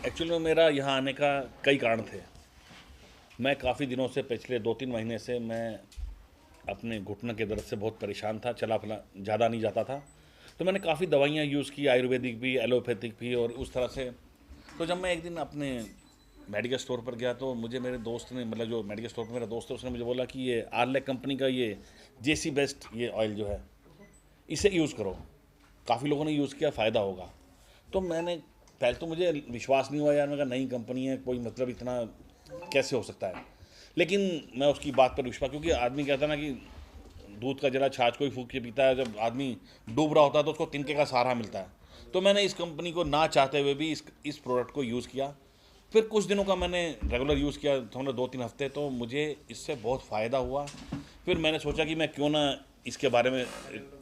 Actually में मेरा यहाँ आने का कई कारण थे। मैं काफ़ी दिनों से पिछले 2-3 महीने से मैं अपने घुटने के दर्द से बहुत परेशान था, चला-फिरा ज़्यादा नहीं जाता था। तो मैंने काफ़ी दवाइयाँ यूज़ की, आयुर्वेदिक भी, एलोपैथिक भी और उस तरह से। तो जब मैं एक दिन अपने मेडिकल स्टोर पर गया तो मुझे मेरे दोस्त ने, मतलब जो मेडिकल स्टोर पर मेरा दोस्त है, उसने मुझे बोला कि ये आर्ले कंपनी का ये जेसी बेस्ट ये ऑयल जो है, इसे यूज़ करो। काफ़ी लोगों ने यूज़ किया, फ़ायदा होगा। तो मैंने पहले तो मुझे विश्वास नहीं हुआ यार, मैं कहा नई कंपनी है, कोई मतलब इतना कैसे हो सकता है। लेकिन मैं उसकी बात पर विश्वास, क्योंकि आदमी कहता है ना कि दूध का जला छाछ कोई फूंक के पीता है। जब आदमी डूब रहा होता है तो उसको तिनके का सहारा मिलता है। तो मैंने इस कंपनी को ना चाहते हुए भी इस प्रोडक्ट को यूज़ किया। फिर कुछ दिनों का मैंने रेगुलर यूज़ किया, समझ 2-3 हफ्ते, तो मुझे इससे बहुत फ़ायदा हुआ। फिर मैंने सोचा कि मैं क्यों ना इसके बारे में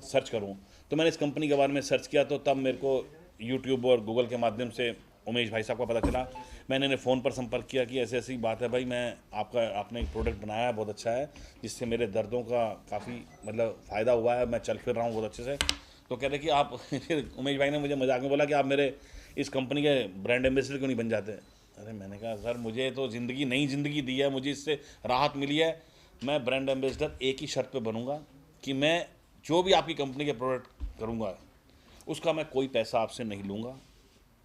सर्च करूं। तो मैंने इस कंपनी के बारे में सर्च किया, तो तब मेरे को यूट्यूब और गूगल के माध्यम से उमेश भाई साहब का पता चला। मैंने इन्हें फ़ोन पर संपर्क किया कि ऐसी ऐसी बात है भाई, मैं आपने एक प्रोडक्ट बनाया है, बहुत अच्छा है, जिससे मेरे दर्दों का काफ़ी मतलब फ़ायदा हुआ है, मैं चल फिर रहा हूँ बहुत अच्छे से। तो कह रहे कि आप फिर उमेश भाई ने मुझे मजाक में बोला कि आप मेरे इस कंपनी के ब्रांड एम्बेसडर क्यों नहीं बन जाते। अरे मैंने कहा सर, मुझे तो ज़िंदगी नई ज़िंदगी दी है, मुझे इससे राहत मिली है। मैं ब्रांड एम्बेसडर एक ही शर्त पे बनूंगा कि मैं जो भी आपकी कंपनी के प्रोडक्ट करूंगा उसका मैं कोई पैसा आपसे नहीं लूँगा।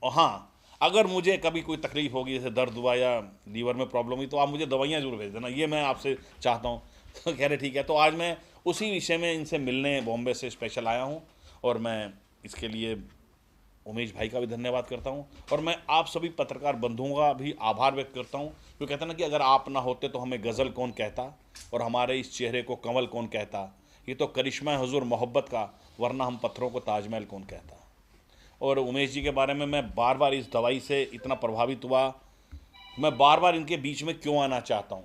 और हाँ, अगर मुझे कभी कोई तकलीफ़ होगी, जैसे दर्द हुआ या लीवर में प्रॉब्लम हुई, तो आप मुझे दवाइयाँ ज़रूर भेज देना, ये मैं आपसे चाहता हूँ। तो कह रहे ठीक है। तो आज मैं उसी विषय में इनसे मिलने बॉम्बे से स्पेशल आया हूँ। और मैं इसके लिए उमेश भाई का भी धन्यवाद करता हूँ, और मैं आप सभी पत्रकार बंधुओं का भी आभार व्यक्त करता हूँ। जो कहता ना कि अगर आप ना होते तो हमें गज़ल कौन कहता, और हमारे इस चेहरे को कंवल कौन कहता। ये तो करिश्मा है हुजूर मोहब्बत का, वरना हम पत्थरों को ताजमहल कौन कहता। और उमेश जी के बारे में मैं बार बार इस दवाई से इतना प्रभावित हुआ, मैं बार बार इनके बीच में क्यों आना चाहता हूँ।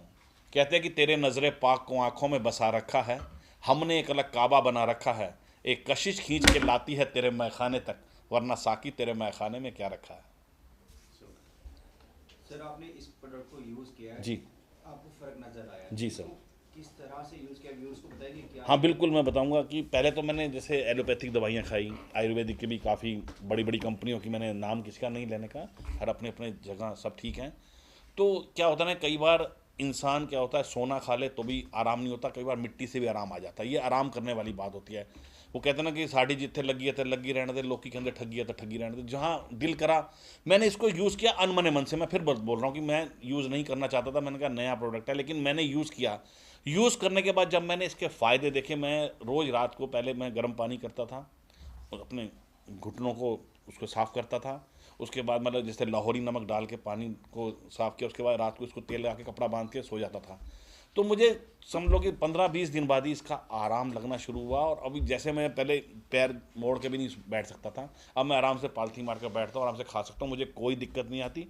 कहते हैं कि तेरे नज़र पाक को आंखों में बसा रखा है, हमने एक अलग काबा बना रखा है, एक कशिश खींच के लाती है तेरे मैखाने तक, वरना साकी तेरे मैखाने में क्या रखा है। सर, आपने इस प्रोडक्ट को यूज़ किया है, जी। आपको फ़र्क नज़र आया है, जी सर। तो किस तरह से यूज़ किया, व्यूअर्स को बताएंगे क्या हाँ क्या। बिल्कुल, मैं बताऊंगा कि पहले तो मैंने जैसे एलोपैथिक दवाइयाँ खाई, आयुर्वेदिक की भी काफ़ी बड़ी बड़ी कंपनियों की, मैंने नाम किसी का नहीं लेने का, हर अपने अपने जगह सब ठीक हैं। तो क्या होता है ना, कई बार इंसान क्या होता है, सोना खा ले तो भी आराम नहीं होता, कई बार मिट्टी से भी आराम आ जाता है। ये आराम करने वाली बात होती है। वो कहते हैं ना कि साड़ी जिथे लगी है तो लगी रहने दे, लोकी के अंदर ठगी है तो ठगी रहने दे, जहाँ दिल करा। मैंने इसको यूज़ किया अनमने मन से। मैं फिर बोल रहा हूँ कि मैं यूज़ नहीं करना चाहता था, मैंने कहा नया प्रोडक्ट है, लेकिन मैंने यूज़ किया। यूज़ करने के बाद जब मैंने इसके फ़ायदे देखे, मैं रोज़ रात को पहले मैं गर्म पानी करता था और अपने घुटनों को उसको साफ़ करता था। उसके बाद मतलब जैसे लाहौरी नमक डाल के पानी को साफ़ किया, उसके बाद रात को इसको तेल लगा के कपड़ा बांध के सो जाता था। तो मुझे समझ लो कि 15-20 दिन बाद ही इसका आराम लगना शुरू हुआ। और अभी जैसे मैं पहले पैर मोड़ के भी नहीं बैठ सकता था, अब मैं आराम से पालथी मार कर बैठता हूँ, आराम से खा सकता हूँ, मुझे कोई दिक्कत नहीं आती।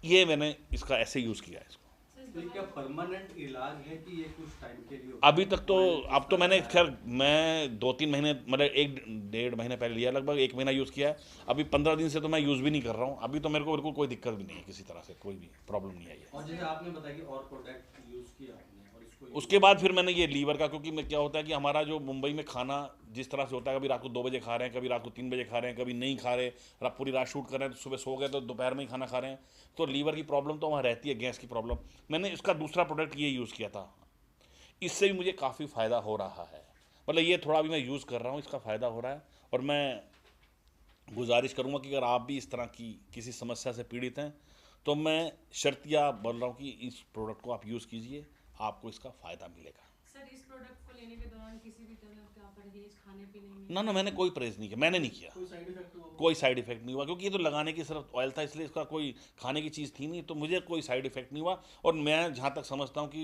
ये मैंने इसका ऐसे यूज़ किया है इसको। तो ये क्या परमानेंट इलाज है कि ये कुछ टाइम के लिए होता अभी है, तक तो, ऑयल किस अब तो तरह मैंने का है। खैर मैं 2-3 महीने, मतलब 1-1.5 महीने पहले लिया, लगभग 1 महीना यूज़ किया है। अभी 15 दिन से तो मैं यूज़ भी नहीं कर रहा हूँ। अभी तो मेरे को बिल्कुल कोई दिक्कत भी नहीं है, किसी तरह से कोई भी प्रॉब्लम नहीं आई है। और जैसे आपने बताया कि और प्रोडक्ट यूज़ किया आपने और इसको यूज़ उसके बाद किया। फिर मैंने ये लीवर का, क्योंकि मैं क्या होता है कि हमारा जो मुंबई में खाना जिस तरह से होता है, कभी रात को 2 बजे खा रहे हैं, कभी रात को 3 बजे खा रहे हैं, कभी नहीं खा रहे, पूरी रात शूट कर रहे हैं, तो सुबह सो गए तो दोपहर में ही खाना खा रहे हैं। तो लीवर की प्रॉब्लम तो वहाँ रहती है, गैस की प्रॉब्लम। मैंने इसका दूसरा प्रोडक्ट ये यूज़ किया था, इससे भी मुझे काफ़ी फ़ायदा हो रहा है। मतलब ये थोड़ा अभी मैं यूज़ कर रहा हूँ, इसका फ़ायदा हो रहा है। और मैं गुजारिश करूँगा कि अगर आप भी इस तरह की किसी समस्या से पीड़ित हैं, तो मैं शर्तिया बोल रहा हूँ कि इस प्रोडक्ट को आप यूज़ कीजिए, आपको इसका फ़ायदा मिलेगा। सर, इस प्रोडक्ट को लेने के दौरान किसी भी तरह का परहेज खाने पीने में ना ना, मैंने कोई परहेज़ नहीं किया, मैंने नहीं किया। कोई साइड इफेक्ट हुआ कोई साइड इफ़ेक्ट नहीं हुआ, क्योंकि ये तो लगाने की सिर्फ ऑयल था, इसलिए इसका कोई खाने की चीज़ थी नहीं, तो मुझे कोई साइड इफ़ेक्ट नहीं हुआ। और मैं जहाँ तक समझता हूँ कि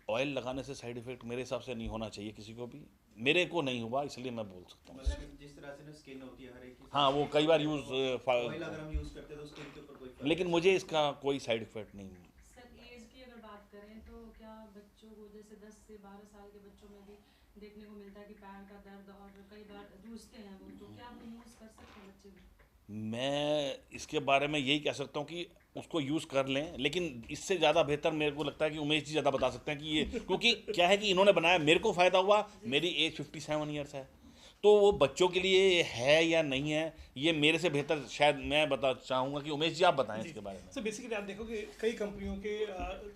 ऑयल लगाने से साइड इफ़ेक्ट मेरे हिसाब से नहीं होना चाहिए किसी को भी। मेरे को नहीं हुआ, इसलिए मैं बोल सकता हूँ। मतलब कि जिस तरह से ना स्किन होती है हर एक की, हाँ, वो कई बार यूज़ ऑयल अगर हम यूज़ करते हैं तो स्किन के ऊपर कोई फर्क लेकिन नहीं मुझे पड़ता। इसका कोई साइड इफ़ेक्ट नहीं। सर, एज की अगर बात करें तो क्या बच्चों को, जैसे 10 से 12 साल के बच्चों में भी देखने को मिलता है कि पैर का दर्द और कई बार जूझते हैं वो, तो क्या आप यूज़ कर सकते हैं बच्चे भी? मैं इसके बारे में यही कह सकता हूँ कि उसको यूज़ कर लें, लेकिन इससे ज़्यादा बेहतर मेरे को लगता है कि उमेश जी ज़्यादा बता सकते हैं कि ये, क्योंकि क्या है कि इन्होंने बनाया, मेरे को फ़ायदा हुआ, मेरी एज 57 ईयर्स है। तो वो बच्चों के लिए है या नहीं है, ये मेरे से बेहतर शायद मैं बता चाहूँगा कि उमेश जी आप बताएं इसके बारे में। सर बेसिकली आप देखोगे कई कंपनियों के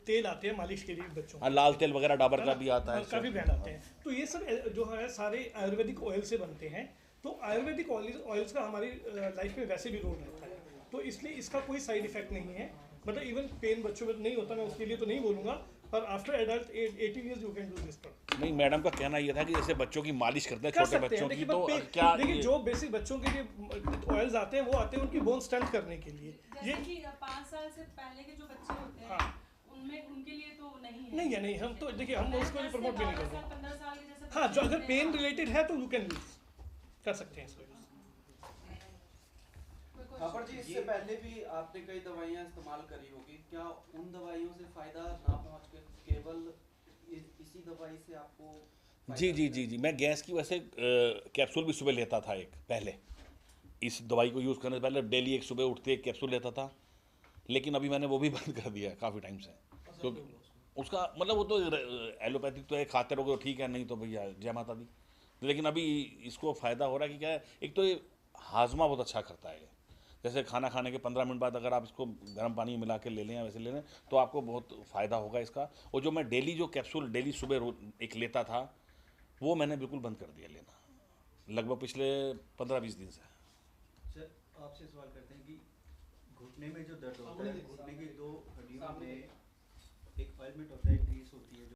तेल आते हैं मालिश के लिए बच्चों को, हाँ, लाल तेल वगैरह डाबर का भी आता है। काफ़ी ब्रांड आते हैं। तो ये सब जो है सारे आयुर्वेदिक ऑयल से बनते हैं। तो आयुर्वेदिक ऑयल्स का हमारी लाइफ में वैसे भी रोल रहता है, तो इसलिए इसका कोई साइड इफेक्ट नहीं है। मतलब इवन पेन बच्चों में नहीं होता, मैं उसके लिए तो नहीं बोलूँगा, पर after adult 18 years you can do this product. नहीं, मैडम का कहना ये था कि जैसे बच्चों की मालिश करते हैं कर छोटे सकते हैं, बच्चों की, देखिए तो पर क्या देखिए ये- जो बेसिक बच्चों के लिए ऑयल्स आते हैं वो आते हैं उनकी बोन स्ट्रेंथ करने के लिए। ये जैसे कि 5 साल से पहले के जो बच्चे होते हैं हाँ। उनमें उनके लिए तो नहीं है। नहीं है, नहीं, हम तो देखिए हम उसको प्रमोट भी नहीं करते। 15 साल के जैसे हाँ, जो बच्चे अगर होते पेन हैं, रिलेटेड है तो यू कैन यूज कर सकते हैं इसको use। कोई question? थापर जी, इससे पहले भी आपने कई दवाइयाँ इस्तेमाल करी होगी, क्या उन दवाइयों से फायदा ना पहुँच के केवल इसी दवाई से आपको फायदा जी जी मिला? जी जी, मैं गैस की वैसे कैप्सूल भी सुबह लेता था एक पहले, इस दवाई को यूज़ करने से पहले डेली एक सुबह उठते एक कैप्सूल लेता था, लेकिन अभी मैंने वो भी बंद कर दिया है काफ़ी टाइम से। क्योंकि उसका मतलब वो तो एलोपैथिक तो है, खाते रहोगे तो ठीक है, नहीं तो भैया जय माता दी। लेकिन अभी इसको फ़ायदा हो रहा है कि क्या है, एक तो ये हाजमा बहुत अच्छा करता है। जैसे खाना खाने के 15 मिनट बाद अगर आप इसको गर्म पानी में मिला के ले लें या वैसे ले लें तो आपको बहुत फ़ायदा होगा इसका। और जो मैं डेली जो कैप्सूल डेली सुबह एक लेता था, वो मैंने बिल्कुल बंद कर दिया लेना, लगभग पिछले 15-20 दिन से। सर आपसे सवाल करते हैं कि घुटने में जो दर्द होता है, घुटने की दो हड्डियों में एक ऑइलमेंट होता है, ग्रीस होती है जो